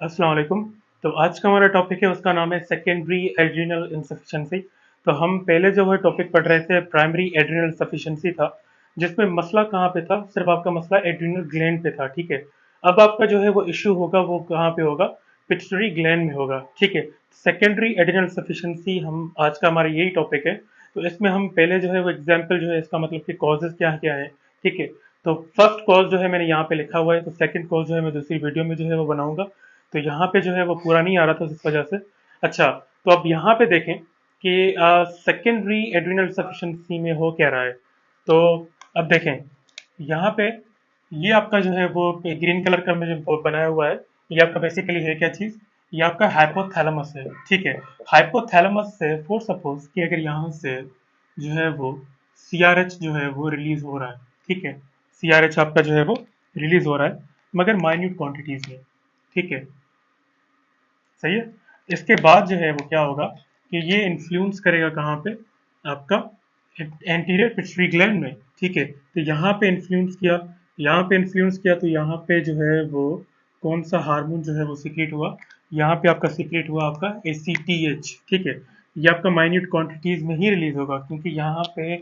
अस्सलाम वालेकुम। तो आज का हमारा टॉपिक है, उसका नाम है सेकेंडरी एड्रिनल इनसफिशिएंसी। तो हम पहले जो है टॉपिक पढ़ रहे थे प्राइमरी एड्रिनल सफिशिएंसी था, जिसमें मसला कहाँ पे था, सिर्फ आपका मसला एड्रिनल ग्लैंड पे था। ठीक है, अब आपका जो है वो इश्यू होगा वो कहाँ पे होगा, पिट्यूटरी ग्लैंड में होगा। ठीक है, सेकेंडरी एड्रिनल सफिशिएंसी हम आज का हमारा यही टॉपिक है। तो इसमें हम पहले जो है वो एग्जाम्पल जो है इसका मतलब कि कॉजेज क्या क्या है। ठीक है, तो फर्स्ट कॉज जो है मैंने यहाँ पे लिखा हुआ है, तो सेकंड कॉज जो है मैं दूसरी वीडियो में जो है वो बनाऊंगा। तो यहाँ पे जो है वो पूरा नहीं आ रहा था इस वजह से। अच्छा, तो अब यहाँ पे देखें कि सेकेंडरी एड्रिनल सफिशिएंसी में हो क्या रहा है। तो अब देखें यहाँ पे, ये आपका जो है वो ग्रीन कलर का में जो बनाया हुआ है, ये आपका बेसिकली है क्या चीज, ये आपका हाइपोथैलेमस है। ठीक है, हाइपोथैलेमस से फॉर सपोज कि अगर यहाँ से जो है वो सीआरएच जो है वो रिलीज हो रहा है। ठीक है, सीआरएच आपका जो है वो रिलीज हो रहा है, मगर माइन्यूट क्वांटिटीज में। ठीक है, सही है। इसके बाद जो है वो क्या होगा कि ये इन्फ्लुएंस करेगा कहाँ पे, आपका एंटीरियर पिट्यूटरी ग्लैंड में। ठीक है, तो यहाँ पे इन्फ्लुएंस किया, यहाँ पे इन्फ्लुएंस किया, तो यहाँ पे जो है वो कौन सा हार्मोन जो है वो सीक्रेट हुआ, यहाँ पे आपका सीक्रेट हुआ आपका एसीटीएच। ठीक है, ये आपका माइन्यूट क्वांटिटीज में ही रिलीज होगा, क्योंकि यहाँ पे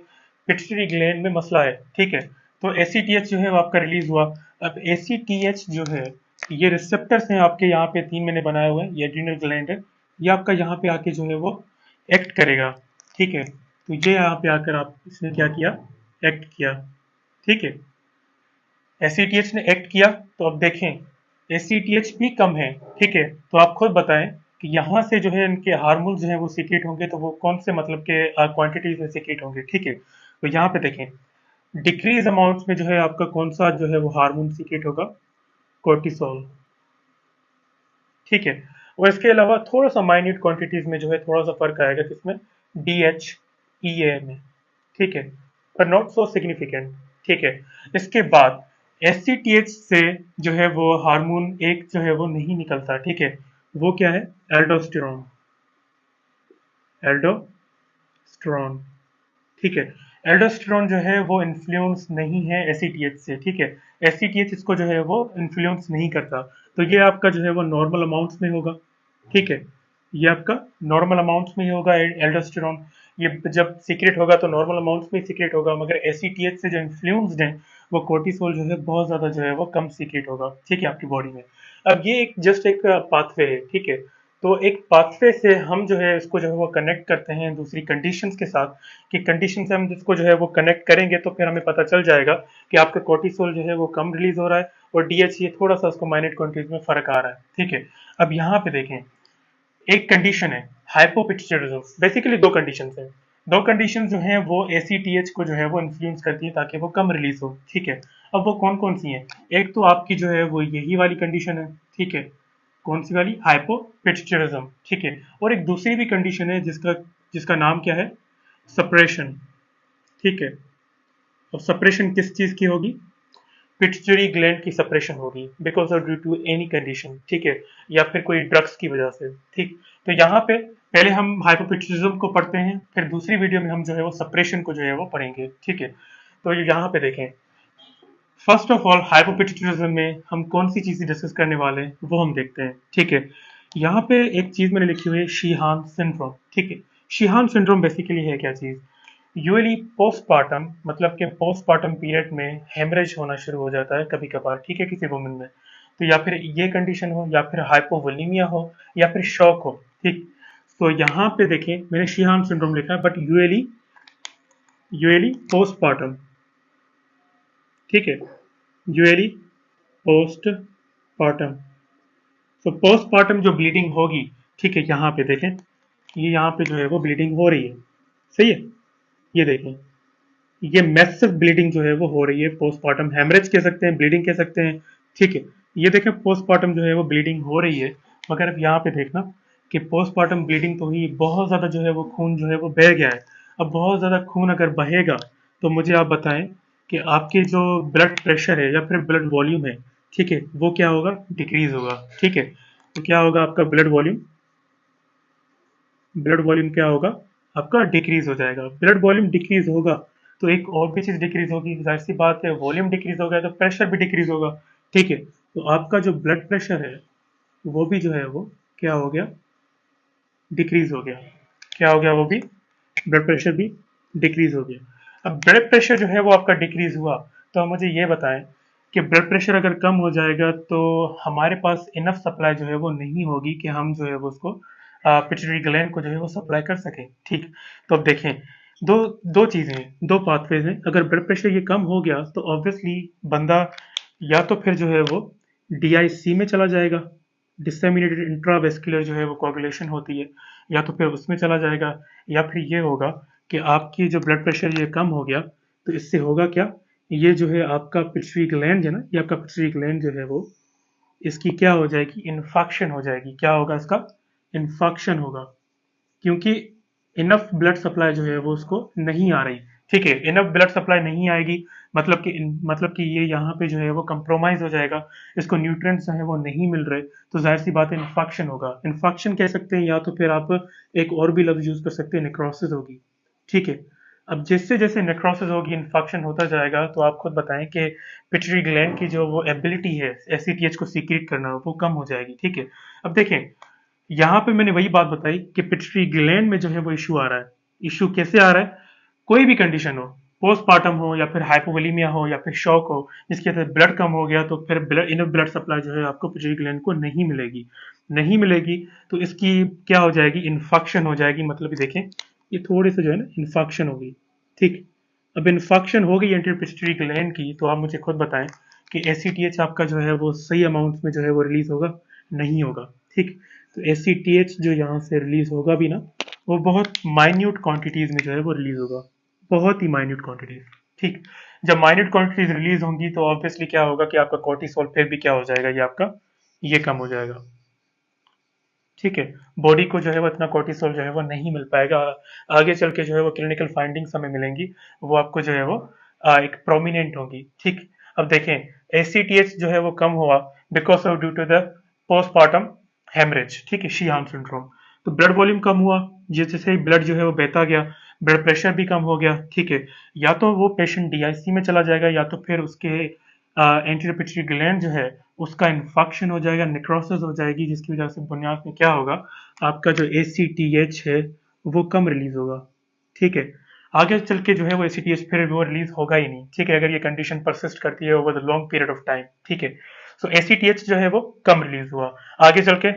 पिट्यूटरी ग्लैंड में मसला है। ठीक है, तो एसीटीएच जो है वो आपका रिलीज हुआ। अब एसीटीएच जो है, ये रिसेप्टर्स हैं आपके, यहाँ पे तीन मैंने बनाए हुए हैं, ये एड्रिनल ग्लैंड है, ये आपका यहाँ पे आके जो है वो एक्ट करेगा। ठीक है, तो ये यहाँ पे आकर आप इसने क्या किया, एक्ट किया। ठीक है, एसीटीएच ने एक्ट किया, तो अब देखें एसीटीएच भी कम है। ठीक है, तो आप खुद बताएं कि यहाँ से जो है इनके हार्मोन जो है वो सीक्रेट होंगे, तो वो कौन से मतलब के क्वांटिटीज में सीक्रेट होंगे। ठीक है, तो यहाँ पे देखें डिक्रीज अमाउंट्स में जो है आपका कौन सा जो है वो हार्मोन सीक्रेट होगा, कोर्टिसोल। ठीक है, और इसके अलावा थोड़ा सा माइन्यूट क्वांटिटीज में जो है थोड़ा सा फर्क आएगा, किसमें, डीएच ईए में। ठीक है, पर नॉट सो सिग्निफिकेंट। ठीक है, इसके बाद एससीटीएच से जो है वो हार्मोन एक जो है वो नहीं निकलता। ठीक है, वो क्या है, एल्डोस्टेरोन। एल्डोस्टेरोन, ठीक है, एल्डोस्टेरोन जो है वो इन्फ्लुएंस नहीं है एसीटीएच से। ठीक है, एसीटीएच इसको जो है वो इन्फ्लुएंस नहीं करता, तो ये आपका जो है वो नॉर्मल अमाउंट्स में होगा। ठीक है, ये आपका नॉर्मल अमाउंट्स में ही होगा एल्डोस्टेरोन। ये जब सीक्रेट होगा तो नॉर्मल अमाउंट्स में सीक्रेट होगा, मगर एसीटीएच से जो इन्फ्लुएंस्ड है वो कोर्टिसोल जो है बहुत ज्यादा जो है वो कम सीक्रेट होगा। ठीक है, आपकी बॉडी में। अब ये एक जस्ट एक पाथवे है। ठीक है, तो एक पाथवे से हम जो है इसको जो है वो कनेक्ट करते हैं दूसरी कंडीशंस के साथ, कि कंडीशन से हम जिसको जो है वो कनेक्ट करेंगे तो फिर हमें पता चल जाएगा कि आपका कोर्टिसोल जो है वो कम रिलीज हो रहा है, और डीएचए थोड़ा सा उसको माइनट क्वांटिटीज में फर्क आ रहा है। ठीक है, अब यहाँ पे देखें एक कंडीशन है हाइपोपिट्यूटरिज्म। बेसिकली दो कंडीशन है, दो कंडीशन जो है वो एसीटीएच को जो है वो इन्फ्लुएंस करती है ताकि वो कम रिलीज हो। ठीक है, अब वो कौन कौन सी है, एक तो आपकी जो है वो यही वाली कंडीशन है। ठीक है, कौन सी वाली, हाइपोपिट्यूटरिज्म। ठीक है, और एक दूसरी भी कंडीशन है जिसका जिसका नाम क्या है, सप्रेशन। ठीक है, अब सप्रेशन किस चीज की होगी, पिट्यूटरी ग्लैंड की सप्रेशन होगी, because of due to any condition. ठीक है, या फिर कोई ड्रग्स की वजह से। ठीक, तो यहाँ पे पहले हम हाइपोपिट्यूटिज्म को पढ़ते हैं, फिर दूसरी वीडियो में हम जो है वो सप्रेशन को जो है वो पढ़ेंगे। ठीक है, तो यहाँ पे देखें, फर्स्ट ऑफ ऑल हाइपोपिट्यूटिज्म में हम कौन सी चीजें डिस्कस करने वाले हैं वो हम देखते हैं। ठीक है, यहाँ पे एक चीज मैंने लिखी हुई है, शीहान सिंड्रोम। ठीक है, शीहान सिंड्रोम बेसिकली है क्या चीज, यूजली पोस्टपार्टम, मतलब कि पोस्टपार्टम पीरियड में हेमरेज होना शुरू हो जाता है कभी कभार। ठीक है, किसी वुमन में, तो या फिर ये कंडीशन हो, या फिर हाइपोवोलीमिया हो, या फिर शॉक हो। ठीक, तो यहाँ पे देखें मैंने शीहान सिंड्रोम लिखा है, बट यूएली यूएली पोस्टपार्टम। ठीक है, यूएली पोस्टपार्टम, तो पोस्टपार्टम जो ब्लीडिंग होगी। ठीक है, यहाँ पे देखें, ये यहाँ पे जो है वो ब्लीडिंग हो रही है। सही है, ये देखें, ये मैसिव ब्लीडिंग जो है वो हो रही है, पोस्टमार्टम हेमरेज कह सकते हैं, ब्लीडिंग कह सकते हैं। ठीक है, ये देखें पोस्टमार्टम जो है वो ब्लीडिंग हो रही है, मगर अब यहाँ पे देखना कि पोस्टमार्टम ब्लीडिंग तो ही बहुत ज्यादा जो है वो खून जो है वो बह गया है। अब बहुत ज्यादा खून अगर बहेगा तो मुझे आप बताएं कि आपके जो ब्लड प्रेशर है या फिर ब्लड वॉल्यूम है, ठीक है, वो क्या होगा, डिक्रीज होगा। ठीक है, तो क्या होगा आपका ब्लड वॉल्यूम, ब्लड वॉल्यूम क्या होगा, आपका डिक्रीज हो जाएगा। ब्लड वॉल्यूम डिक्रीज होगा तो एक और भी चीज डिक्रीज होगी, जाहिर सी बात है, वॉल्यूम डिक्रीज होगा तो प्रेशर भी डिक्रीज होगा। ठीक है, तो आपका जो ब्लड प्रेशर है वो भी जो है वो क्या हो गया, डिक्रीज हो गया। क्या हो गया वो भी, ब्लड प्रेशर भी डिक्रीज हो गया। अब ब्लड प्रेशर जो है वो आपका डिक्रीज हुआ, तो आप मुझे ये बताएं कि ब्लड प्रेशर अगर कम हो जाएगा तो हमारे पास इनफ सप्लाई जो है वो नहीं होगी कि हम जो है वो उसको पिट्यूटरी ग्लैंड को जो है वो सप्लाई कर सकें। ठीक, तो अब देखें, दो दो चीजें हैं, दो पाथवेज हैं। अगर ब्लड प्रेशर ये कम हो गया तो ऑब्वियसली बंदा या तो फिर जो है वो डीआईसी में चला जाएगा, डिसेमिनेटेड इंट्रावेस्कुलर जो है वो कोagulation होती है, या तो फिर उसमें चला जाएगा, या फिर ये होगा कि आपकी जो ब्लड प्रेशर ये कम हो गया तो इससे होगा क्या, ये जो है आपका पिट्यूटरी ग्लैंड है ना, ये आपका पिट्यूटरी ग्लैंड जो है वो इसकी क्या हो जाएगी, इन्फेक्शन हो जाएगी। क्या होगा इसका, इन्फेक्शन होगा, क्योंकि इनफ ब्लड सप्लाई जो है वो उसको नहीं आ रही। ठीक है, इनफ ब्लड सप्लाई नहीं आएगी, मतलब कि ये यहाँ पे जो है वो कंप्रोमाइज हो जाएगा, इसको न्यूट्रिएंट्स जो है वो नहीं मिल रहे, तो जाहिर सी बात है इन्फेक्शन होगा। इन्फेक्शन कह सकते हैं, या तो फिर आप एक और भी लफ्ज यूज कर सकते हैं, नेक्रोसिस होगी। ठीक है, अब जैसे जैसे नेक्रोसिस होगी, इन्फेक्शन होता जाएगा, तो आप खुद बताएं कि पिट्यूटरी ग्लैंड की जो वो एबिलिटी है एसीटीएच को सीक्रेट करना वो कम हो जाएगी। ठीक है, अब देखें, यहाँ पे मैंने वही बात बताई कि पिट्यूटरी ग्लैंड में जो है वो इशू आ रहा है। इशू कैसे आ रहा है, कोई भी कंडीशन हो, पोस्टमार्टम हो या फिर हाइपोवोलीमिया हो या फिर शॉक हो, जिसके अंदर ब्लड कम हो गया, तो फिर इनफ ब्लड सप्लाई जो है आपको पिट्यूटरी ग्लैंड को नहीं मिलेगी। नहीं मिलेगी तो इसकी क्या हो जाएगी, इन्फेक्शन हो जाएगी। मतलब कि देखें, ये थोड़े से जो है ना इन्फेक्शन हो गई। ठीक, अब इन्फेक्शन हो गई एंटीरियर पिट्यूटरी ग्लैंड की, तो आप मुझे खुद बताएं कि एसीटीएच आपका जो है वो सही अमाउंट में जो है वो रिलीज होगा, नहीं होगा। ठीक, तो एसीटीएच जो यहाँ से रिलीज होगा भी ना, वो बहुत माइन्यूट क्वांटिटीज में जो है वो रिलीज होगा, बहुत ही माइन्यूट क्वांटिटीज। ठीक, जब माइन्यूट क्वांटिटीज रिलीज होंगी तो ऑब्वियसली क्या होगा कि आपका कोर्टिसोल फिर भी क्या हो जाएगा, ये आपका ये कम हो जाएगा। ठीक है, बॉडी को जो है वो इतना कोर्टिसोल जो है वो नहीं मिल पाएगा। आगे चल के जो है वो क्लिनिकल फाइंडिंग्स हमें मिलेंगी, वो आपको जो है वो एक प्रोमिनेंट होगी। ठीक, अब देखें, एसीटीएच जो है वो कम हुआ because of due to the postmortem haemorrhage. ठीक है, शीहान सिंड्रोम। तो ब्लड वॉल्यूम कम हुआ, जैसे ही ब्लड जो है वो बहता गया, ब्लड प्रेशर भी कम हो गया। ठीक है, या तो वो पेशेंट डीआईसी में चला जाएगा, या तो फिर उसके एंटीरियर पिट्यूटरी ग्लैंड जो है उसका इन्फेक्शन हो जाएगा, नेक्रोसिस हो जाएगी, जिसकी वजह से बुनियाद में क्या होगा, आपका जो एसीटीएच है वो कम रिलीज होगा। ठीक है, आगे चल के जो है वो एसीटीएच फिर वो रिलीज होगा ही नहीं। ठीक है, अगर ये कंडीशन परसिस्ट करती है over the long period of time. ठीक है, सो एसीटीएच जो है वो कम रिलीज हुआ, आगे चल के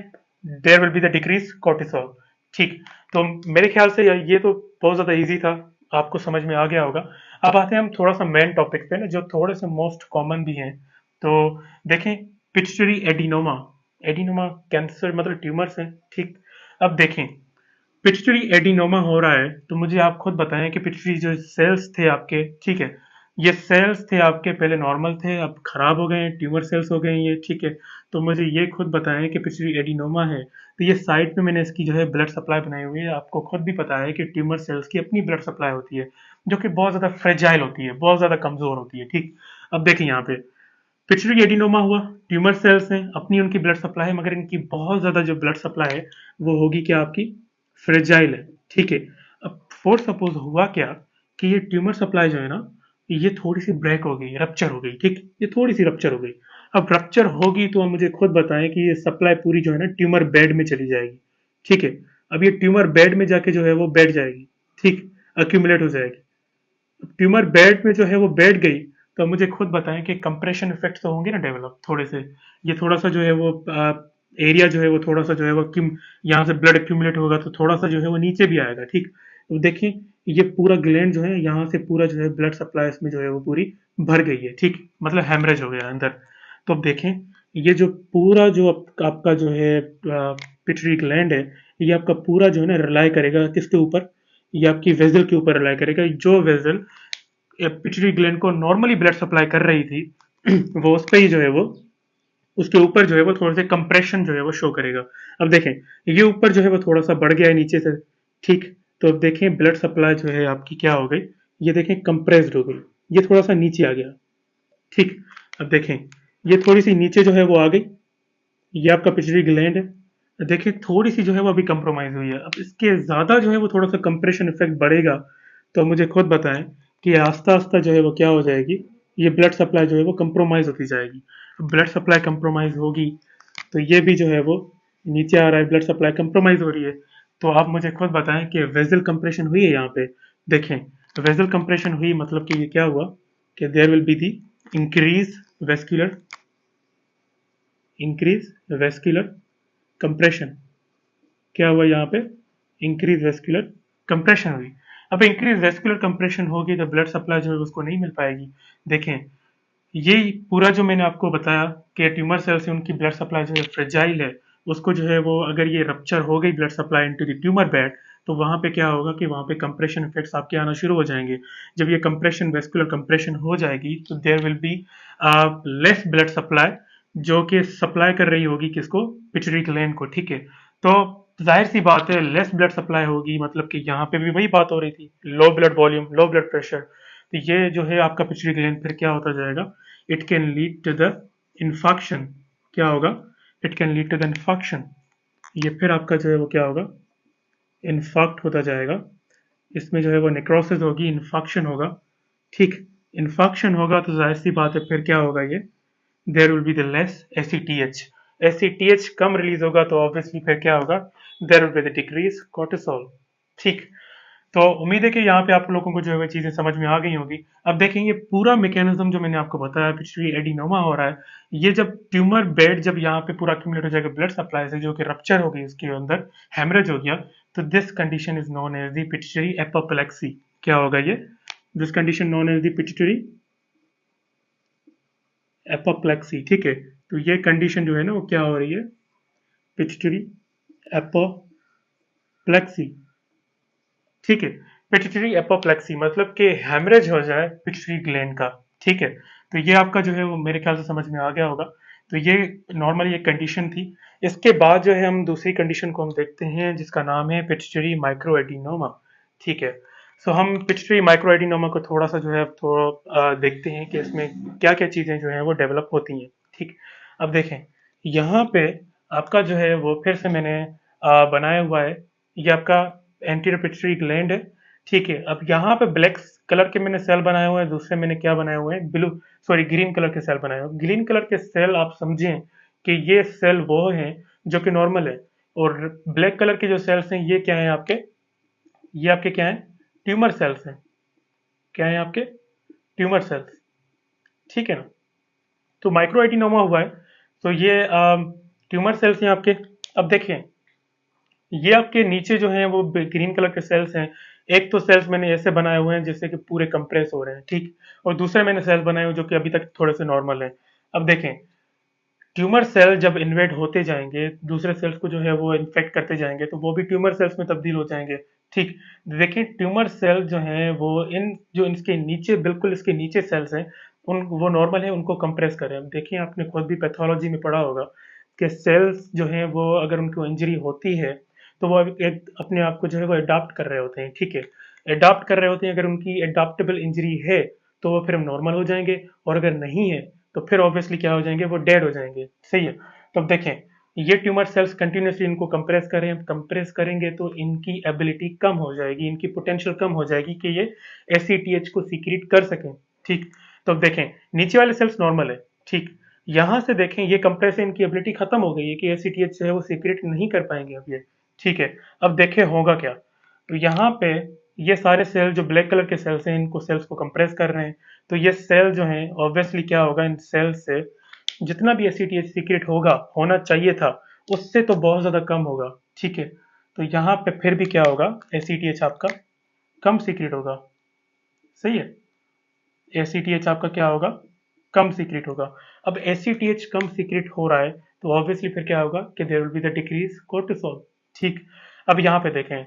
there will be the decrease cortisol. ठीक, तो मेरे ख्याल से ये तो बहुत ज्यादा इजी था, आपको समझ में आ गया होगा। अब आते हैं हम थोड़ा सा मेन टॉपिक पे ना, जो थोड़े से मोस्ट कॉमन भी हैं। तो देखें, पिट्यूटरी एडिनोमा, एडिनोमा कैंसर मतलब ट्यूमर्स हैं। ठीक, अब देखें, पिट्यूटरी एडिनोमा हो रहा है, तो मुझे आप खुद बताएं कि पिट्यूटरी जो सेल्स थे आपके, ठीक है, ये सेल्स थे आपके पहले नॉर्मल थे, अब खराब हो गए हैं, ट्यूमर सेल्स हो गए हैं ये। ठीक है, तो मुझे ये खुद बताएं कि पिट्यूटरी एडिनोमा है, तो ये साइड पे मैंने इसकी जो है ब्लड सप्लाई बनाई हुई है। आपको खुद भी पता है कि ट्यूमर सेल्स की अपनी ब्लड सप्लाई होती है, जो कि बहुत ज्यादा फ्रेजाइल होती है, बहुत ज्यादा कमजोर होती है। ठीक, अब देखिए यहाँ पे पिट्यूटरी एडिनोमा हुआ, ट्यूमर सेल्स हैं, अपनी उनकी ब्लड सप्लाई है, मगर इनकी बहुत ज्यादा जो ब्लड सप्लाई है वो होगी क्या आपकी, फ्रेजाइल है। ठीक है, अब फोर सपोज हुआ क्या कि ये ट्यूमर सप्लाई जो है ना, ये थोड़ी सी ब्रेक हो गई, रप्चर हो गई। ठीक, ये थोड़ी सी रप्चर हो गई। अब रप्चर होगी तो आप मुझे खुद बताएं कि ये सप्लाई पूरी जो है ना ट्यूमर बेड में चली जाएगी। ठीक है, अब ये ट्यूमर बेड में जाके जो है वो बैठ जाएगी। ठीक, अक्यूमुलेट हो जाएगी। ट्यूमर बेड में जो है वो बैठ गई, तो मुझे खुद बताएं कि कंप्रेशन इफेक्ट तो होंगे ना डेवलप थोड़े से। ये थोड़ा सा जो है वो एरिया जो है वो थोड़ा सा जो है वो क्यों, यहाँ से ब्लड एक्यूमुलेट होगा तो थोड़ा सा जो है वो नीचे भी आएगा। ठीक, तो देखिए, ये पूरा ग्लैंड जो है यहाँ से पूरा जो है ब्लड सप्लाई इसमें जो है वो पूरी भर गई है। ठीक, मतलब हेमरेज हो गया अंदर। तो अब देखें, ये जो पूरा जो आपका जो है पिट्यूटरी ग्लैंड है, ये आपका पूरा जो है ना रिलाई करेगा किसके ऊपर, ये आपकी वेजल के ऊपर रिलाई करेगा। जो वेजल पिट्यूटरी ग्लैंड को नॉर्मली ब्लड सप्लाई कर रही थी वो उस पे ही जो है वो उसके ऊपर जो है वो थोड़ा सा कंप्रेशन जो है वो शो करेगा। अब देखें, ये ऊपर जो है वो थोड़ा सा बढ़ गया है नीचे से। ठीक, तो अब देखें ब्लड सप्लाई जो है आपकी क्या हो गई, ये देखें कंप्रेस्ड हो गई, ये थोड़ा सा नीचे आ गया। ठीक, अब देखें, ये थोड़ी सी नीचे जो है वो आ गई, ये आपका पिट्यूटरी ग्लैंड है। देखिए थोड़ी सी जो है वो अभी कंप्रोमाइज हुई है, अब इसके ज्यादा जो है वो थोड़ा सा कंप्रेशन इफेक्ट बढ़ेगा, तो मुझे खुद बताएं कि आस्ता आस्ता जो है वो क्या हो जाएगी, ये ब्लड सप्लाई जो है वो कंप्रोमाइज होती जाएगी। ब्लड सप्लाई कंप्रोमाइज होगी तो ये भी जो है वो नीचे आ रहा है, ब्लड सप्लाई कंप्रोमाइज हो रही है। तो आप मुझे खुद बताएं कि वेजल कंप्रेशन हुई है यहाँ पे। देखें, वेजल कंप्रेशन हुई मतलब कि ये क्या हुआ कि there will be the increase vascular increase vascular compression. क्या हुआ यहाँ पे? इंक्रीज वेस्कुलर कंप्रेशन हुई। अब इंक्रीज वेस्कुलर कंप्रेशन होगी तो ब्लड सप्लाई जो है उसको नहीं मिल पाएगी। देखें, ये पूरा जो मैंने आपको बताया कि ट्यूमर सेल से उनकी ब्लड सप्लाई जो है फ्रेजाइल है, उसको जो है वो अगर ये रप्चर हो गई blood supply into the tumour bed, तो वहां पे क्या होगा कि वहां पे कंप्रेशन इफेक्ट्स आपके आना शुरू हो जाएंगे। जब ये कंप्रेशन वेस्कुलर कंप्रेशन हो जाएगी तो there will be less blood supply, जो कि सप्लाई कर रही होगी किसको? पिट्यूटरी ग्लैंड को। ठीक है, तो जाहिर सी बात है लेस ब्लड सप्लाई होगी, मतलब कि यहाँ पे भी वही बात हो रही थी, low blood volume low blood pressure. तो ये जो है आपका पिट्यूटरी ग्लैंड फिर क्या होता जाएगा? It can lead to the infection. क्या होगा? It can lead to the infection. ये फिर आपका जो है वो क्या होगा? इन्फेक्ट होता जाएगा। इसमें जो है वो नेक्रोसिस होगी, इन्फेक्शन होगा। ठीक, इन्फेक्शन होगा तो जाहिर सी बात है फिर क्या होगा? ये there will be the less ACTH. ACTH कम रिलीज होगा तो ऑब्वियसली फिर क्या होगा? There will be the decrease cortisol. ठीक, तो उम्मीद है कि यहाँ पे आप लोगों को जो है वो चीजें समझ में आ गई होगी। अब देखेंगे पूरा मैकेनिज्म जो मैंने आपको बताया, पिट्यूटरी एडिनोमा हो रहा है। ये जब ट्यूमर बेड जब यहाँ पे पूरा एक्यूमुलेट हो जाएगा ब्लड सप्लाई से, जो कि रप्चर हो गई उसके अंदर, हेमरेज हो गया, तो this condition is known as the pituitary apoplexy. क्या होगा ये? This condition known as the pituitary apoplexy. ठीक है, तो ये कंडीशन जो है ना वो क्या हो रही है? Pituitary apoplexy. ठीक है, पिट्यूटरी एपोप्लेक्सी मतलब कि हेमरेज हो जाए पिट्यूटरी ग्लैंड का। ठीक है, तो ये आपका जो है वो मेरे ख्याल से समझ में आ गया होगा। तो ये नॉर्मली एक कंडीशन थी। इसके बाद जो है हम दूसरी कंडीशन को हम देखते हैं जिसका नाम है पिट्यूटरी माइक्रोएडिनोमा। ठीक है, सो हम पिट्यूटरी माइक्रोएडिनोमा को थोड़ा सा जो है थोड़ा देखते हैं कि इसमें क्या क्या चीजें जो है वो डेवलप होती हैं। ठीक, अब देखें यहाँ पे आपका जो है वो फिर से मैंने बनाया हुआ है। ये आपका एंटीरियर पिट्यूटरी ग्लैंड है। ठीक है, अब यहाँ पे ब्लैक कलर के मैंने सेल बनाए हुए हैं, दूसरे मैंने क्या बनाए हुए हैं? ब्लू, सॉरी ग्रीन कलर के सेल बनाए हुए हैं। ग्रीन कलर के सेल आप समझें कि ये सेल वो हैं जो कि नॉर्मल है, और ब्लैक कलर के जो सेल्स हैं ये क्या है आपके? ये आपके क्या है? ट्यूमर सेल्स हैं। क्या है आपके? Tumour cells. ठीक है ना? तो माइक्रो एडिनोमा हुआ है, तो ये ट्यूमर सेल्स हैं आपके। अब देखिए, ये आपके नीचे जो है वो ग्रीन कलर के सेल्स हैं। एक तो सेल्स मैंने ऐसे बनाए हुए हैं जैसे कि पूरे कंप्रेस हो रहे हैं, ठीक, और दूसरे मैंने सेल्स बनाए हुए जो कि अभी तक थोड़े से नॉर्मल हैं। अब देखें, ट्यूमर सेल जब इन्वेड होते जाएंगे दूसरे सेल्स को जो है वो इन्फेक्ट करते जाएंगे तो वो भी ट्यूमर सेल्स में तब्दील हो जाएंगे। ठीक, देखिए ट्यूमर सेल जो हैं वो इन जो इसके नीचे बिल्कुल इसके नीचे सेल्स हैं उन वो नॉर्मल है, उनको कंप्रेस करें। अब देखिए आपने खुद भी पैथोलॉजी में पढ़ा होगा कि सेल्स जो हैं वो अगर उनको इंजरी होती है तो वो एक अपने आप को जो है वो अडाप्ट कर रहे होते हैं। ठीक है, अडाप्ट कर रहे होते हैं। अगर उनकी अडाप्टेबल इंजरी है तो वो फिर हम नॉर्मल हो जाएंगे, और अगर नहीं है तो फिर ऑब्वियसली क्या हो जाएंगे? वो डेड हो जाएंगे। सही है, तो अब देखें ये ट्यूमर सेल्स कंटिन्यूसली इनको कंप्रेस करें, कंप्रेस करेंगे तो इनकी एबिलिटी कम हो जाएगी, इनकी पोटेंशियल कम हो जाएगी कि ये एसीटीएच को सीक्रेट कर सकें। ठीक, तो अब देखें नीचे वाले सेल्स नॉर्मल है। ठीक, यहां से देखें ये कंप्रेस है, इनकी एबिलिटी खत्म हो गई है कि एसीटीएच जो है वो सीक्रेट नहीं कर पाएंगे अब ये। ठीक है, अब देखें होगा क्या? तो यहाँ पे ये सारे सेल जो ब्लैक कलर के सेल्स हैं इनको सेल्स को कंप्रेस कर रहे हैं, तो ये सेल जो हैं ऑब्वियसली क्या होगा? इन सेल से जितना भी एसीटीएच सीक्रेट होगा होना चाहिए था उससे तो बहुत ज्यादा कम होगा। ठीक है, तो यहाँ पे फिर भी क्या होगा? एसीटीएच आपका कम सीक्रेट होगा। सही है, एसीटीएच आपका क्या होगा? कम सीक्रेट होगा। अब एसीटीएच कम सीक्रेट हो रहा है तो ऑब्वियसली फिर क्या होगा कि there will be the decrease cortisol. ठीक, अब यहाँ पे देखें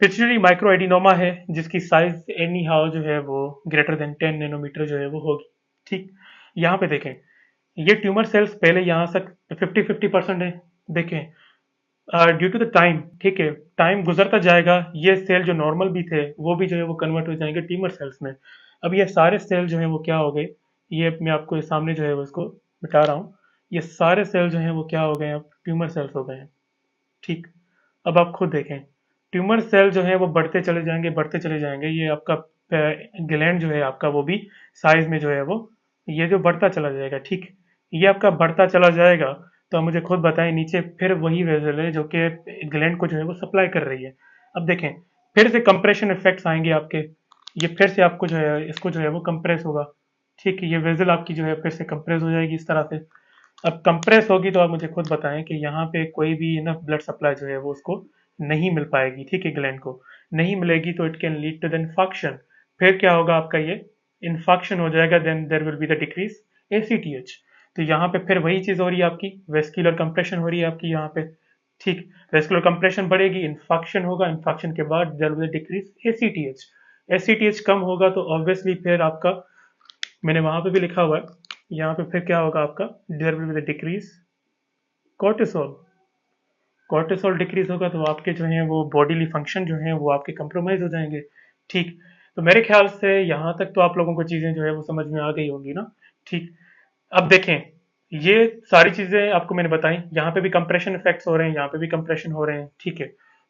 पिट्यूटरी माइक्रो एडिनोमा है जिसकी साइज एनी हाउ जो है वो ग्रेटर देन 10 नैनोमीटर जो है वो होगी। ठीक, यहाँ पे देखें ये ट्यूमर सेल्स पहले यहाँ तक 50-50% है। देखें ड्यू टू द टाइम, ठीक है, टाइम गुजरता जाएगा, ये सेल जो नॉर्मल भी थे वो भी जो है वो कन्वर्ट हो जाएंगे ट्यूमर सेल्स में। अब ये सारे सेल जो है वो क्या हो गए? ये मैं आपको सामने जो है वो इसको मिटा रहा हूँ। ये सारे सेल जो हैं वो क्या हो गए? अब ट्यूमर सेल्स हो गए हैं। ठीक, अब आप खुद देखें ट्यूमर सेल जो है वो बढ़ते चले जाएंगे, बढ़ते चले जाएंगे। ये आपका ग्लैंड जो है आपका वो भी साइज में जो है वो ये जो बढ़ता चला जाएगा। ठीक, ये आपका बढ़ता चला जाएगा तो आप मुझे खुद बताएं, नीचे फिर वही वेसल है जो कि ग्लैंड को जो है वो सप्लाई कर रही है। अब देखें, फिर से कंप्रेशन इफेक्ट्स आएंगे आपके, ये फिर से आपको जो है इसको जो है वो कंप्रेस होगा। ठीक है, ये वेसल आपकी जो है फिर से कंप्रेस हो जाएगी इस तरह से। अब कंप्रेस होगी तो आप मुझे खुद बताएं कि यहाँ पे कोई भी इनफ ब्लड सप्लाई जो है वो उसको नहीं मिल पाएगी। ठीक है, ग्लैंड को नहीं मिलेगी तो it can lead to the infection. फिर क्या होगा आपका, ये इन्फेक्शन हो जाएगा, then there will be the decrease ACTH. तो यहाँ पे फिर वही चीज हो रही है, आपकी वेस्कुलर कंप्रेशन हो रही है आपकी यहाँ पे। ठीक, वेस्कुलर कंप्रेशन बढ़ेगी, इन्फेक्शन होगा, इन्फेक्शन के बाद there will decrease ACTH. ACTH कम होगा तो ऑब्वियसली फिर आपका, मैंने वहां पे भी लिखा हुआ है, यहाँ पे फिर क्या होगा आपका, there will be decrease cortisol. Cortisol decrease होगा तो आपके जो है वो बॉडीली फंक्शन जो है वो आपके कंप्रोमाइज हो जाएंगे। ठीक, तो मेरे ख्याल से यहाँ तक तो आप लोगों को चीजें जो है वो समझ में आ गई होंगी ना। ठीक, अब देखें, ये सारी चीजें आपको मैंने बताई, यहाँ पे भी कंप्रेशन इफेक्ट्स हो रहे हैं, यहाँ पे भी कंप्रेशन हो रहे हैं। ठीक है,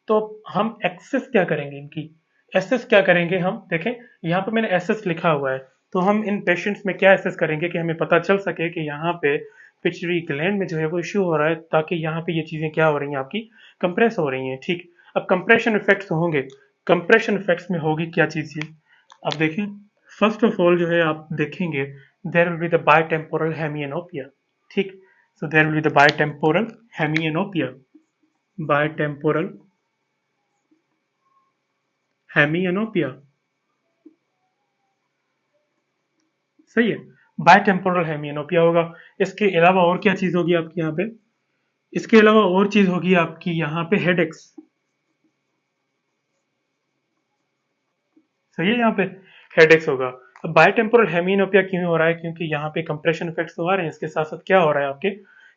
तो हम एक्सेस क्या करेंगे इनकी, एसेस क्या करेंगे हम, देखें यहाँ पे मैंने एसेस लिखा हुआ है। तो हम इन पेशेंट्स में क्या एसेस करेंगे कि हमें पता चल सके कि यहाँ पे पिट्यूटरी ग्लैंड में जो है वो इश्यू हो रहा है, ताकि यहाँ पे ये चीजें क्या हो रही हैं आपकी, कंप्रेस हो रही हैं। ठीक, अब कंप्रेशन इफेक्ट्स होंगे, कंप्रेशन इफेक्ट्स में होगी क्या चीज ये, अब देखें, फर्स्ट ऑफ ऑल जो है आप देखेंगे, there will be the bitemporal hemianopia. ठीक, so there will be the bitemporal hemianopia, bitemporal hemianopia, सही है, बायटेम्पोरल हेमिएनोपिया होगा। इसके अलावा और क्या चीज होगी आपकी यहाँ पे, इसके अलावा और चीज होगी आपकी यहाँ पे हेडेक्स। सही है, यहाँ पे हेडेक्स होगा। अब बायोटेम्पोरल हेमियोनोपिया क्यों हो रहा है, क्योंकि यहाँ पे कंप्रेशन इफेक्ट्स तो आ रहे हैं, इसके साथ साथ क्या हो रहा है आपके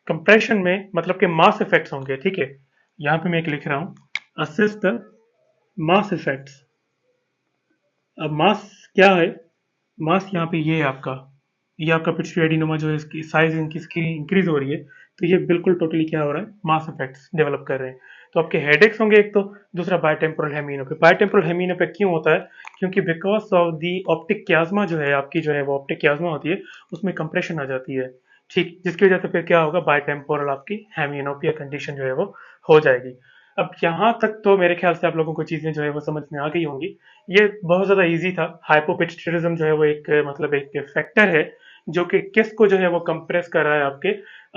कंप्रेशन में, मतलब के मास इफेक्ट्स होंगे। ठीक है, यहाँ पे मैं एक लिख रहा हूँ, असिस्ट द मास इफेक्ट्स। अब मास क्या है, मास यहाँ पे ये आपका पिट्यूटरी एडिनोमा जो है, इसकी साइज इनकी इंक्रीज हो रही है, तो ये बिल्कुल टोटली क्या हो रहा है, मास इफेक्ट्स डेवलप कर रहे हैं। तो आपके हेडेक्स होंगे एक तो, दूसरा बायोटेम्पोरल हेमियोनोपिया। बायोटेम्पोरल हेमियोनोपिया क्यों होता है, क्योंकि बिकॉज ऑफ दी ऑप्टिक क्याज्मा जो है आपकी, जो है वो ऑप्टिक क्याज्मा होती है, उसमें कंप्रेशन आ जाती है। ठीक, जिसकी वजह से फिर क्या होगा, बायोटेम्पोरल आपकी हेमियोनोपिया कंडीशन जो है वो हो जाएगी। अब यहाँ तक तो मेरे ख्याल से आप लोगों को चीजें जो है वो समझ में आ गई होंगी। ये बहुत ज्यादा इजी था। हाइपोपिट्यूटरिज्म जो है वो एक मतलब एक फैक्टर है जो कि किस को जो है वो कंप्रेस कर रहा है आपके,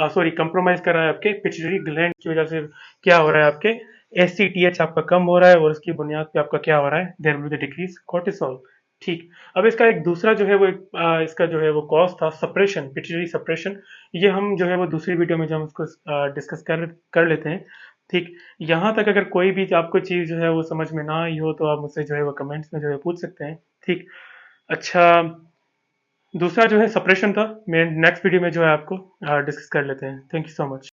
सॉरी कंप्रोमाइज कर रहा है आपके पिट्यूटरी ग्लैंड की वजह से। क्या हो रहा है आपके, एससीटीएच आपका कम हो रहा है, और उसकी बुनियाद पे आपका क्या हो रहा है, there will be decrease cortisol. ठीक, अब इसका एक दूसरा जो है वो इसका जो है वो कॉज था सप्रेशन, पिट्यूटरी सप्रेशन। ये हम जो है वो दूसरी वीडियो में जो हम उसको डिस्कस कर कर लेते हैं। ठीक, यहाँ तक अगर कोई भी आपको चीज जो है वो समझ में ना आई हो तो आप मुझसे जो है वो कमेंट्स में जो है पूछ सकते हैं। ठीक, अच्छा, दूसरा जो है सप्रेशन था, मैं नेक्स्ट वीडियो में जो है आपको डिस्कस कर लेते हैं। Thank you so much.